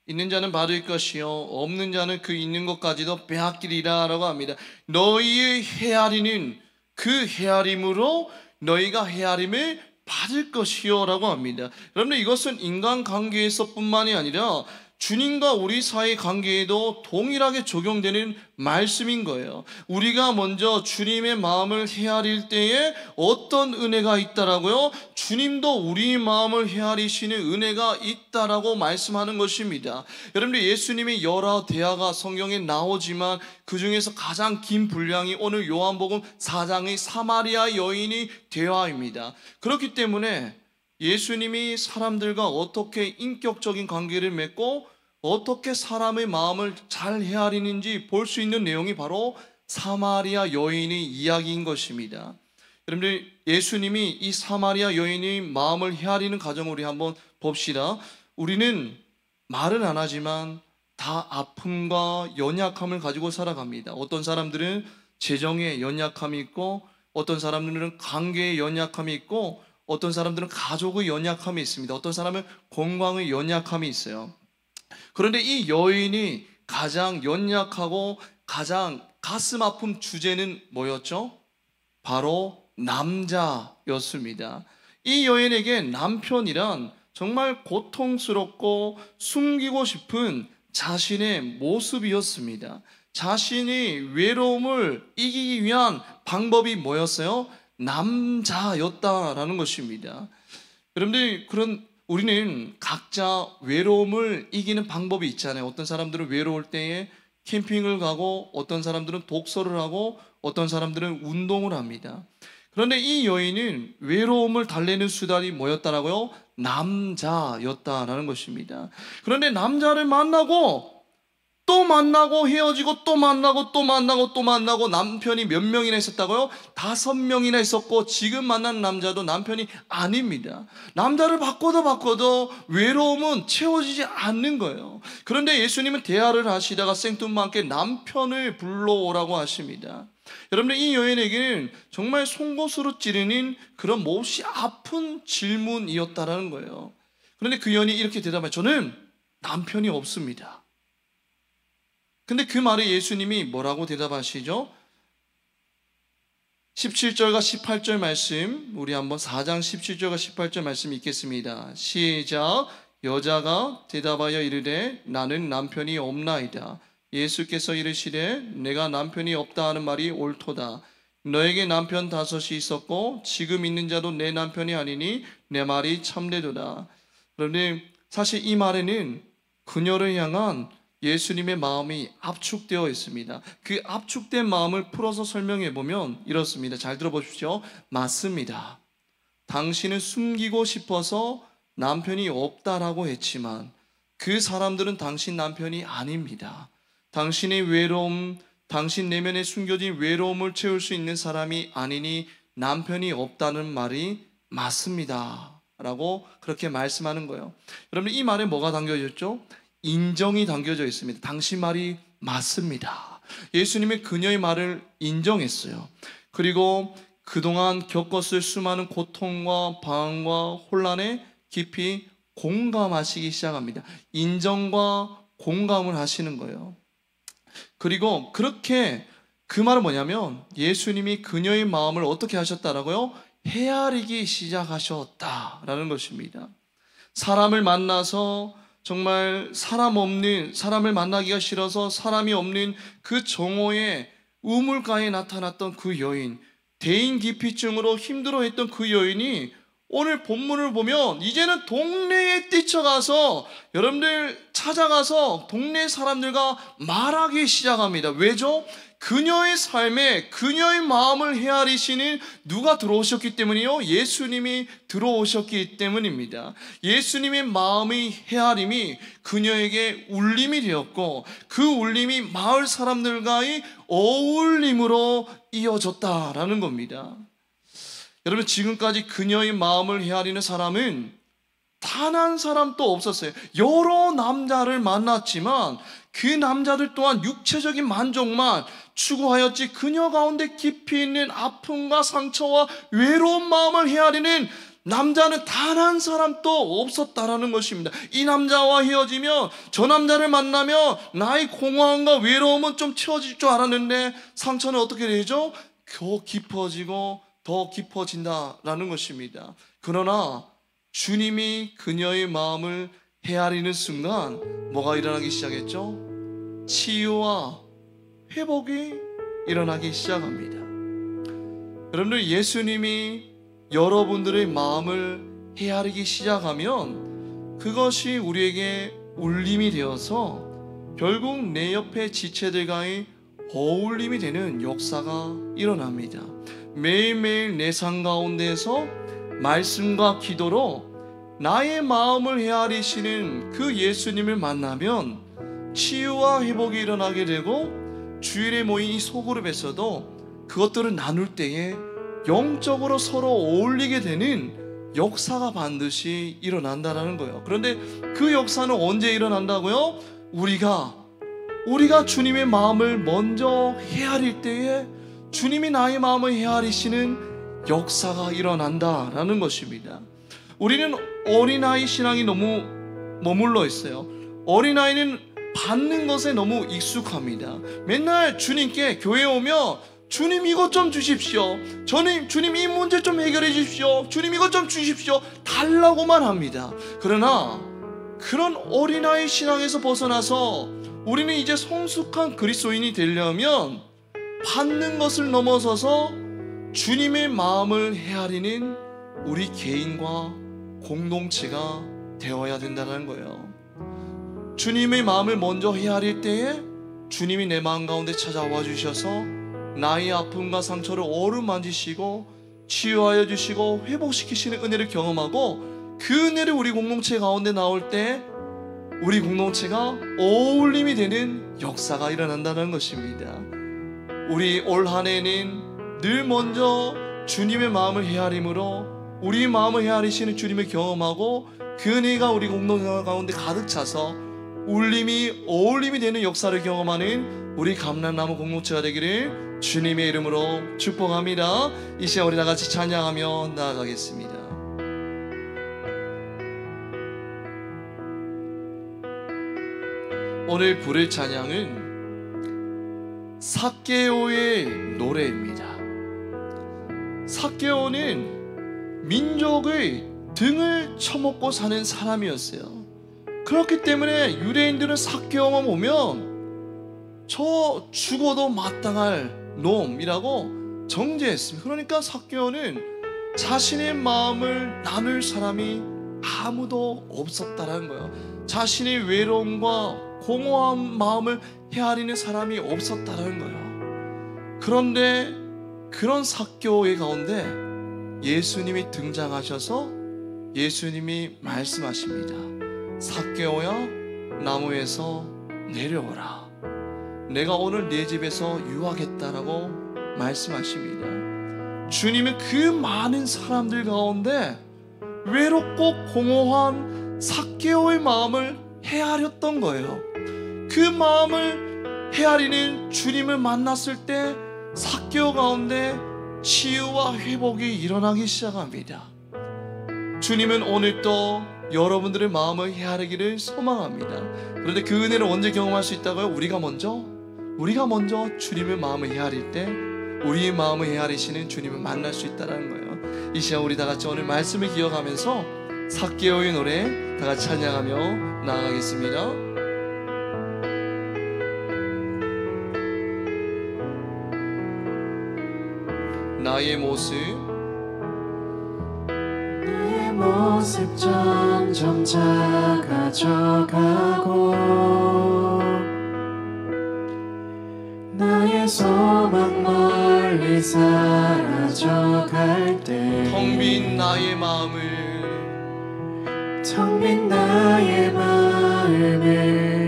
있는 자는 받을 것이요 없는 자는 그 있는 것까지도 빼앗기리라 라고 합니다. 너희의 헤아리는 그 헤아림으로 너희가 헤아림을 받을 것이요 라고 합니다. 여러분들, 이것은 인간관계에서 뿐만이 아니라 주님과 우리 사이 관계에도 동일하게 적용되는 말씀인 거예요. 우리가 먼저 주님의 마음을 헤아릴 때에 어떤 은혜가 있다라고요? 주님도 우리 마음을 헤아리시는 은혜가 있다라고 말씀하는 것입니다. 여러분들, 예수님의 여러 대화가 성경에 나오지만 그 중에서 가장 긴 분량이 오늘 요한복음 4장의 사마리아 여인의 대화입니다. 그렇기 때문에 예수님이 사람들과 어떻게 인격적인 관계를 맺고 어떻게 사람의 마음을 잘 헤아리는지 볼 수 있는 내용이 바로 사마리아 여인의 이야기인 것입니다. 여러분들, 예수님이 이 사마리아 여인의 마음을 헤아리는 과정을 우리 한번 봅시다. 우리는 말은 안 하지만 다 아픔과 연약함을 가지고 살아갑니다. 어떤 사람들은 재정에 연약함이 있고, 어떤 사람들은 관계에 연약함이 있고, 어떤 사람들은 가족의 연약함이 있습니다. 어떤 사람은 건강의 연약함이 있어요. 그런데 이 여인이 가장 연약하고 가장 가슴 아픈 주제는 뭐였죠? 바로 남자였습니다. 이 여인에게 남편이란 정말 고통스럽고 숨기고 싶은 자신의 모습이었습니다. 자신이 외로움을 이기기 위한 방법이 뭐였어요? 남자였다라는 것입니다. 여러분들, 우리는 각자 외로움을 이기는 방법이 있잖아요. 어떤 사람들은 외로울 때에 캠핑을 가고, 어떤 사람들은 독서를 하고, 어떤 사람들은 운동을 합니다. 그런데 이 여인은 외로움을 달래는 수단이 뭐였다라고요? 남자였다라는 것입니다. 그런데 남자를 만나고 또 만나고 헤어지고 또 만나고 또 만나고 또 만나고 남편이 몇 명이나 있었다고요? 5명이나 있었고 지금 만난 남자도 남편이 아닙니다. 남자를 바꿔도 외로움은 채워지지 않는 거예요. 그런데 예수님은 대화를 하시다가 생뚱맞게 남편을 불러오라고 하십니다. 여러분들, 이 여인에게는 정말 송곳으로 찌르는 그런 몹시 아픈 질문이었다라는 거예요. 그런데 그 여인이 이렇게 대답해요. 저는 남편이 없습니다. 근데 그 말에 예수님이 뭐라고 대답하시죠? 17절과 18절 말씀, 우리 한번 4장 17절과 18절 말씀 읽겠습니다. 시작. 여자가 대답하여 이르되 나는 남편이 없나이다. 예수께서 이르시되 내가 남편이 없다 하는 말이 옳도다. 너에게 남편 5이 있었고 지금 있는 자도 내 남편이 아니니 내 말이 참되도다. 그런데 사실 이 말에는 그녀를 향한 예수님의 마음이 압축되어 있습니다. 그 압축된 마음을 풀어서 설명해 보면 이렇습니다. 잘 들어보십시오. 맞습니다. 당신은 숨기고 싶어서 남편이 없다라고 했지만 그 사람들은 당신 남편이 아닙니다. 당신의 외로움, 당신 내면에 숨겨진 외로움을 채울 수 있는 사람이 아니니 남편이 없다는 말이 맞습니다 라고 그렇게 말씀하는 거예요. 여러분, 이 말에 뭐가 담겨져 있죠? 인정이 담겨져 있습니다. 당신 말이 맞습니다. 예수님이 그녀의 말을 인정했어요. 그리고 그동안 겪었을 수많은 고통과 방황과 혼란에 깊이 공감하시기 시작합니다. 인정과 공감을 하시는 거예요. 그리고 그렇게 그 말은 뭐냐면 예수님이 그녀의 마음을 어떻게 하셨다라고요? 헤아리기 시작하셨다라는 것입니다. 사람을 만나서 정말 사람을 만나기가 싫어서 사람이 없는 그 정오의 우물가에 나타났던 그 여인, 대인기피증으로 힘들어했던 그 여인이 오늘 본문을 보면 이제는 동네에 뛰쳐가서 여러분들 찾아가서 동네 사람들과 말하기 시작합니다. 왜죠? 그녀의 삶에 그녀의 마음을 헤아리시는 누가 들어오셨기 때문이요? 예수님이 들어오셨기 때문입니다. 예수님의 마음의 헤아림이 그녀에게 울림이 되었고 그 울림이 마을 사람들과의 어울림으로 이어졌다라는 겁니다. 여러분, 지금까지 그녀의 마음을 헤아리는 사람은 단 한 사람도 없었어요. 여러 남자를 만났지만 그 남자들 또한 육체적인 만족만 추구하였지 그녀 가운데 깊이 있는 아픔과 상처와 외로운 마음을 헤아리는 남자는 단 한 사람도 없었다라는 것입니다. 이 남자와 헤어지면 저 남자를 만나면 나의 공허함과 외로움은 좀 채워질 줄 알았는데 상처는 어떻게 되죠? 더 깊어진다라는 것입니다. 그러나 주님이 그녀의 마음을 헤아리는 순간 뭐가 일어나기 시작했죠? 치유와 회복이 일어나기 시작합니다. 여러분들, 예수님이 여러분들의 마음을 헤아리기 시작하면 그것이 우리에게 울림이 되어서 결국 내 옆에 지체들과의 어울림이 되는 역사가 일어납니다. 매일매일 내 삶 가운데에서 말씀과 기도로 나의 마음을 헤아리시는 그 예수님을 만나면 치유와 회복이 일어나게 되고 주일에 모인 이 소그룹에서도 그것들을 나눌 때에 영적으로 서로 어울리게 되는 역사가 반드시 일어난다는 거예요. 그런데 그 역사는 언제 일어난다고요? 우리가 주님의 마음을 먼저 헤아릴 때에 주님이 나의 마음을 헤아리시는 역사가 일어난다라는 것입니다. 우리는 어린아이 신앙이 너무 머물러 있어요. 어린아이는 받는 것에 너무 익숙합니다. 맨날 주님께 교회에 오면 주님 이것 좀 주십시오. 주님 이 문제 좀 해결해 주십시오. 주님 이것 좀 주십시오. 달라고만 합니다. 그러나 그런 어린아이 신앙에서 벗어나서 우리는 이제 성숙한 그리스도인이 되려면 받는 것을 넘어서서 주님의 마음을 헤아리는 우리 개인과 공동체가 되어야 된다는 거예요. 주님의 마음을 먼저 헤아릴 때에 주님이 내 마음 가운데 찾아와 주셔서 나의 아픔과 상처를 어루만지시고 치유하여 주시고 회복시키시는 은혜를 경험하고 그 은혜를 우리 공동체 가운데 나올 때 우리 공동체가 어울림이 되는 역사가 일어난다는 것입니다. 우리 올 한 해는 늘 먼저 주님의 마음을 헤아림으로 우리 마음을 헤아리시는 주님을 경험하고 그 은혜가 우리 공동체 가운데 가득 차서 울림이 어울림이 되는 역사를 경험하는 우리 감람나무 공동체가 되기를 주님의 이름으로 축복합니다. 이 시간 우리 다 같이 찬양하며 나아가겠습니다. 오늘 부를 찬양은 삭개오의 노래입니다. 삭개오는 민족의 등을 쳐먹고 사는 사람이었어요. 그렇기 때문에 유대인들은 삭개오만 보면 저 죽어도 마땅할 놈이라고 정죄했습니다. 그러니까 삭개오는 자신의 마음을 나눌 사람이 아무도 없었다는 거예요. 자신의 외로움과 공허한 마음을 헤아리는 사람이 없었다는 거예요. 그런데 그런 삭개오의 가운데 예수님이 등장하셔서 예수님이 말씀하십니다. 삭개오야, 나무에서 내려오라. 내가 오늘 네 집에서 유하겠다라고 말씀하십니다. 주님은 그 많은 사람들 가운데 외롭고 공허한 삭개오의 마음을 헤아렸던 거예요. 그 마음을 헤아리는 주님을 만났을 때 삭개오 가운데 치유와 회복이 일어나기 시작합니다. 주님은 오늘도 여러분들의 마음을 헤아리기를 소망합니다. 그런데 그 은혜를 언제 경험할 수 있다고요? 우리가 먼저 주님의 마음을 헤아릴 때 우리의 마음을 헤아리시는 주님을 만날 수 있다는 거예요. 이 시간 우리 다 같이 오늘 말씀을 기억하면서 삭개오의 노래 다 같이 찬양하며 나아가겠습니다. 나의 모습 점점 작아져가고 나의 소망 멀리 사라져갈 때 텅 빈 나의 마음을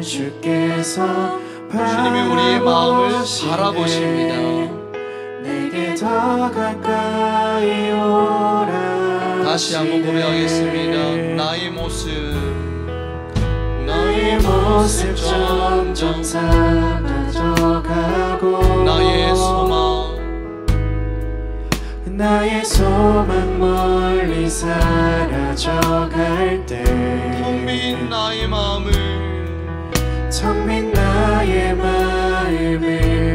주께서 주님이 우리의 마음을 바라보십니다. 내게 더 가까이 오라. 다시 한번 고백하겠습니다. 나의 모습 점점 사라져가고 나의 소망 멀리 사라져갈 때 텅 빈 나의 마음을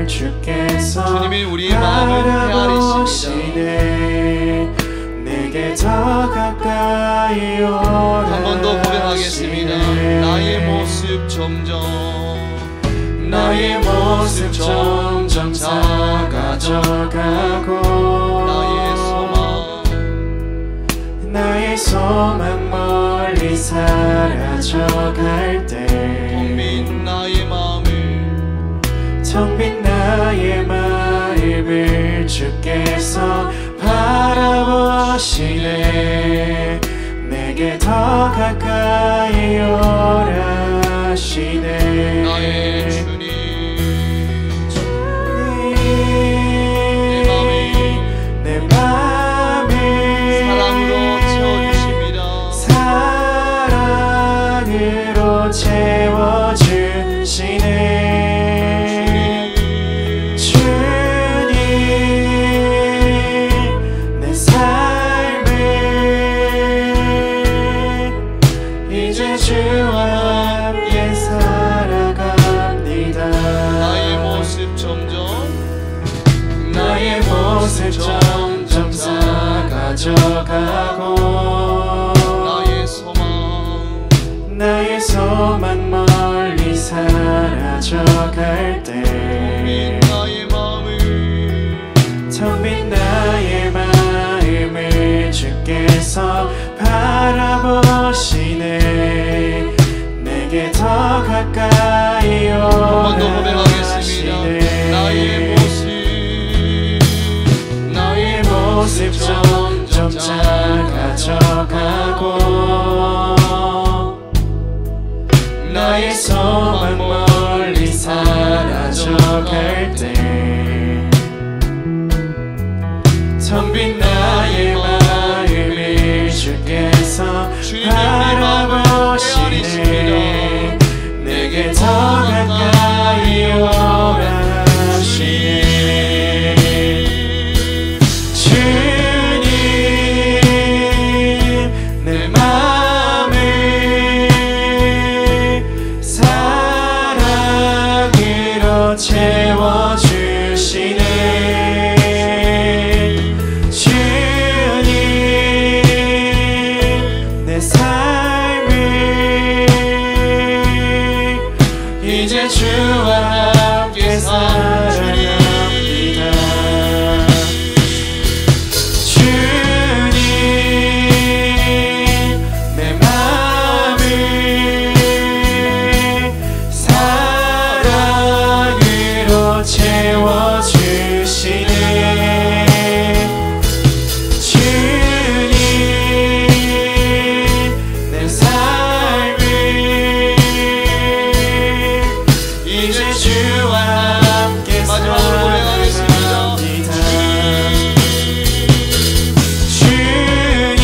주께서 주님이 우리의 마음을 헤아리십니다. 내게 더 가까이 오라. 한 번 더 고백하겠습니다. 나의 모습 점점 작아져가고 나의 소망 멀리 사라져갈 때 텅 빈 나의 마음을 주께서 바라보시네. 내게 더 가까이 오라 하시네. 나의 주님 내 맘을 사랑으로 채워주십니다. 사랑으로 채워주시네. 점점 작아져가고 나의 소망 멀리 사라져갈 때 텅 빈 나의 마음을 주께서 바라보시네. 내게 더 가까이 오라. 나의 모습 점점 작아져가고 나의 소망 멀리 사라져갈 때 텅 빈 나의 마음을 주께서 바라보시네. 내게 더 가까이 오라 하시네. 주님 내 마음을 사랑으로 채워주시네. 주님 내 삶을 이제 주와 함께 살아갑니다. 주님 내 마음을 사랑으로 채워주시네. 주님 내 삶을 이제 주와 함께 마지막으로 고백하겠습니다. 살아갑니다. 주님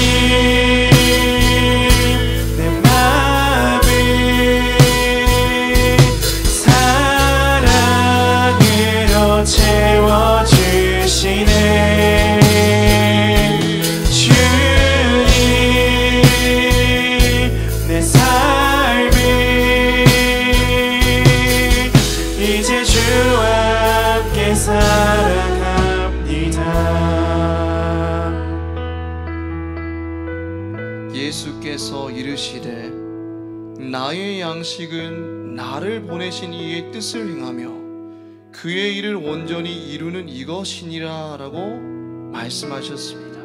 내 마음을 사랑으로 채워주시네. 주님 내 삶을 이제 주와 함께 살아갑니다. 예수께서 이르시되 나의 양식은 나를 보내신 이의 뜻을 행하며 그의 일을 온전히 이루는 이것이니라 라고 말씀하셨습니다.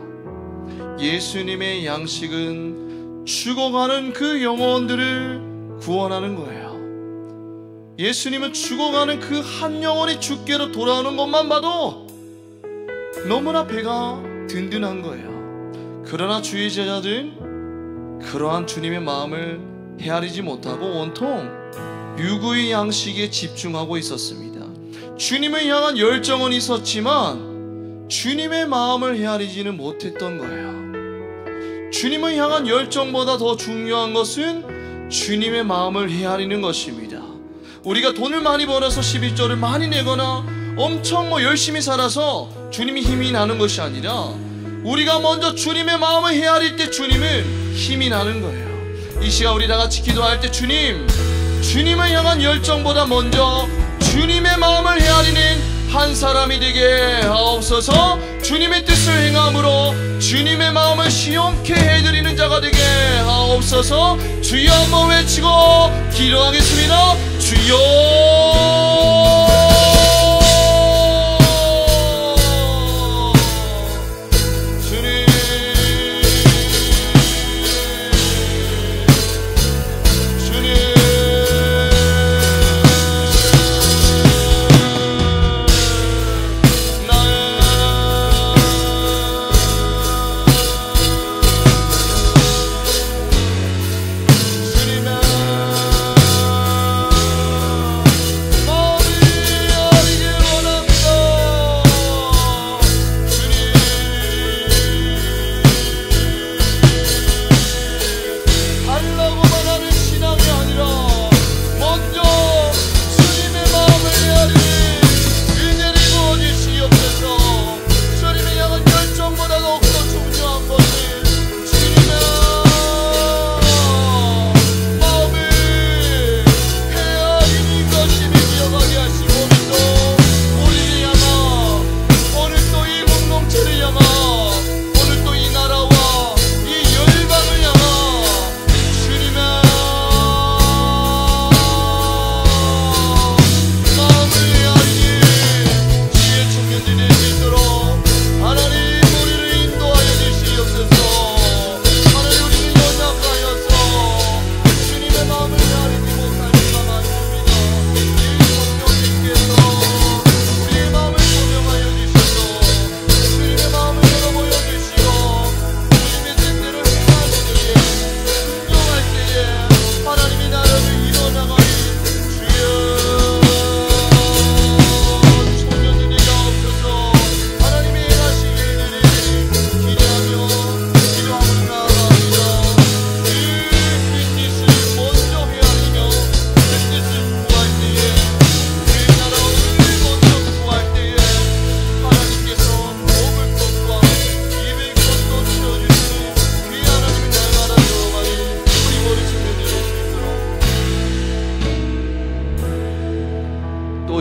예수님의 양식은 죽어가는 그 영혼들을 구원하는 거예요. 예수님은 죽어가는 그 한 영혼이 주께로 돌아오는 것만 봐도 너무나 배가 든든한 거예요. 그러나 주의 제자들은 그러한 주님의 마음을 헤아리지 못하고 온통 유구의 양식에 집중하고 있었습니다. 주님을 향한 열정은 있었지만 주님의 마음을 헤아리지는 못했던 거예요. 주님을 향한 열정보다 더 중요한 것은 주님의 마음을 헤아리는 것입니다. 우리가 돈을 많이 벌어서 11조를 많이 내거나 엄청 열심히 살아서 주님이 힘이 나는 것이 아니라 우리가 먼저 주님의 마음을 헤아릴 때 주님은 힘이 나는 거예요. 이 시간 우리 다 같이 기도할 때 주님을 향한 열정보다 먼저 주님의 마음을 헤아리는 한 사람이 되게 하옵소서. 주님의 뜻을 행함으로 주님의 마음을 시험케 해드리는 자가 되게 하옵소서. 주여 한번 외치고 기도하겠습니다. 주여.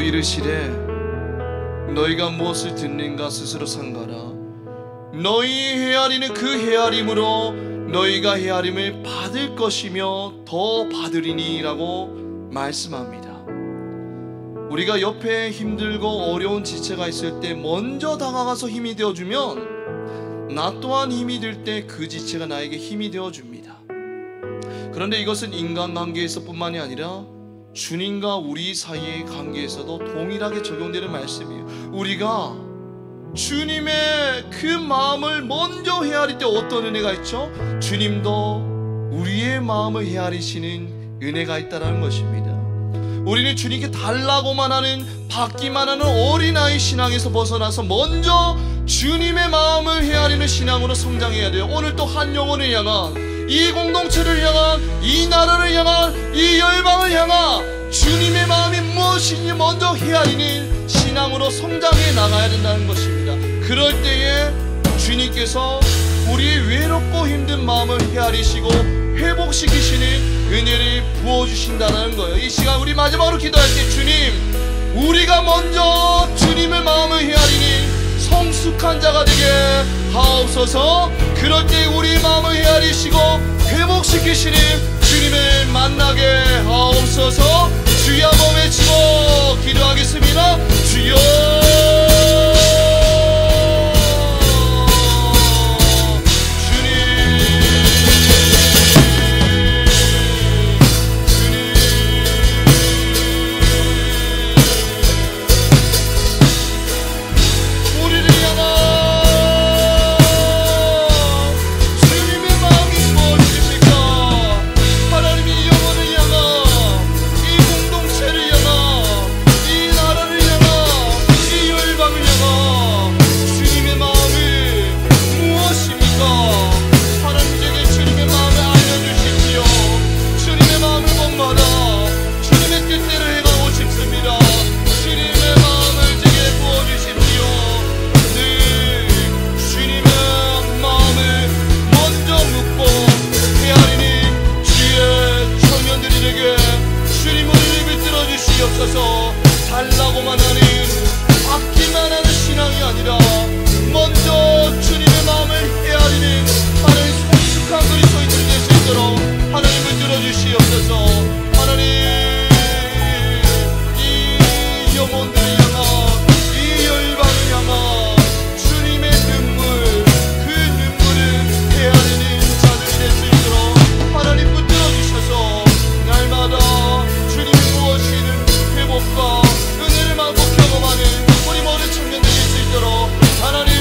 또 이르시되 너희가 무엇을 듣는가 스스로 삼가라. 너희 헤아리는 그 헤아림으로 너희가 헤아림을 받을 것이며 더 받으리니라고 말씀합니다. 우리가 옆에 힘들고 어려운 지체가 있을 때 먼저 다가가서 힘이 되어주면 나 또한 힘이 들 때 그 지체가 나에게 힘이 되어줍니다. 그런데 이것은 인간관계에서 뿐만이 아니라 주님과 우리 사이의 관계에서도 동일하게 적용되는 말씀이에요. 우리가 주님의 그 마음을 먼저 헤아릴 때 어떤 은혜가 있죠? 주님도 우리의 마음을 헤아리시는 은혜가 있다는 것입니다. 우리는 주님께 달라고만 하는, 받기만 하는 어린아이 신앙에서 벗어나서 먼저 주님의 마음을 헤아리는 신앙으로 성장해야 돼요. 오늘 또 한 영혼을 향한, 이 공동체를 향한, 이 나라를 향한, 이 열방을 향한 주님의 마음이 무엇인지 먼저 헤아리는 신앙으로 성장해 나가야 된다는 것입니다. 그럴 때에 주님께서 우리의 외롭고 힘든 마음을 헤아리시고 회복시키시는 은혜를 부어주신다는 거예요. 이 시간 우리 마지막으로 기도할 때, 주님, 우리가 먼저 주님의 마음을 헤아리는 성숙한 자가 되게 하옵소서. 그럴 때 우리 마음을 헤아리시고 회복시키시는 주님을 만나게 하옵소서. 주여 한번 외치고 기도하겠습니다. 주여, 달라고만 하는, 받기만 하는 신앙이 아니라 먼저 주님의 마음을 헤아리는 하나님 성숙한 그리스도인들이 될 수 있도록 하나님을 들어주시옵소서. 하나님, 이 영혼들을 향한, 이 열방을 향한 주님의 눈물, 그 눈물을 헤아리는 자들이 될 수 있도록 하나님 붙들어 주셔서 날마다 주님이 부어주시는 회복과 은혜를 마음껏 경험하는 우리 모든 청년들이 될 수 있도록 하나님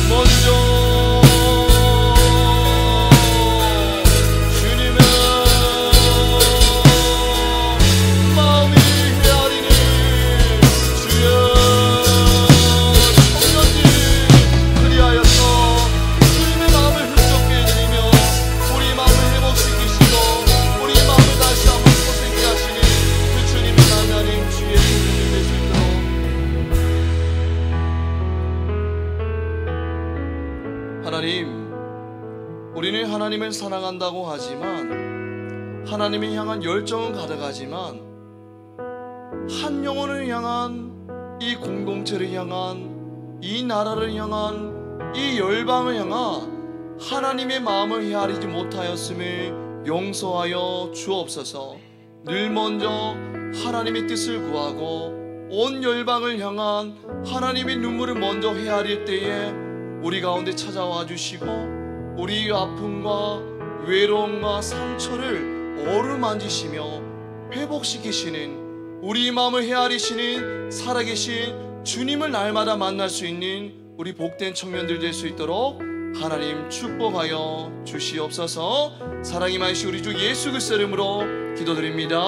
먼저 주님의 마음이 헤아리는 주여 청년들, 그리하여서 주님의 마음을 흡족게 해드리며 우리 마음을 회복시키시고 우리 마음을 다시 한번 소생케 하시는 그 주님을 만나는 주의 인생이 될 수 있도록 하나님, 우리는 하나님을 사랑한다고 하지만, 하나님을 향한 열정은 가득하지만, 한 영혼을 향한, 이 공동체를 향한, 이 나라를 향한, 이 열방을 향한 하나님의 마음을 헤아리지 못하였음을 용서하여 주옵소서. 늘 먼저 하나님의 뜻을 구하고 온 열방을 향한 하나님의 눈물을 먼저 헤아릴 때에 우리 가운데 찾아와 주시고 우리 아픔과 외로움과 상처를 어루만지시며 회복시키시는, 우리 마음을 헤아리시는 살아계신 주님을 날마다 만날 수 있는 우리 복된 청년들 될 수 있도록 하나님 축복하여 주시옵소서. 사랑이 많으신 우리 주 예수 그리스도 이름으로 기도드립니다.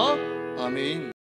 아멘.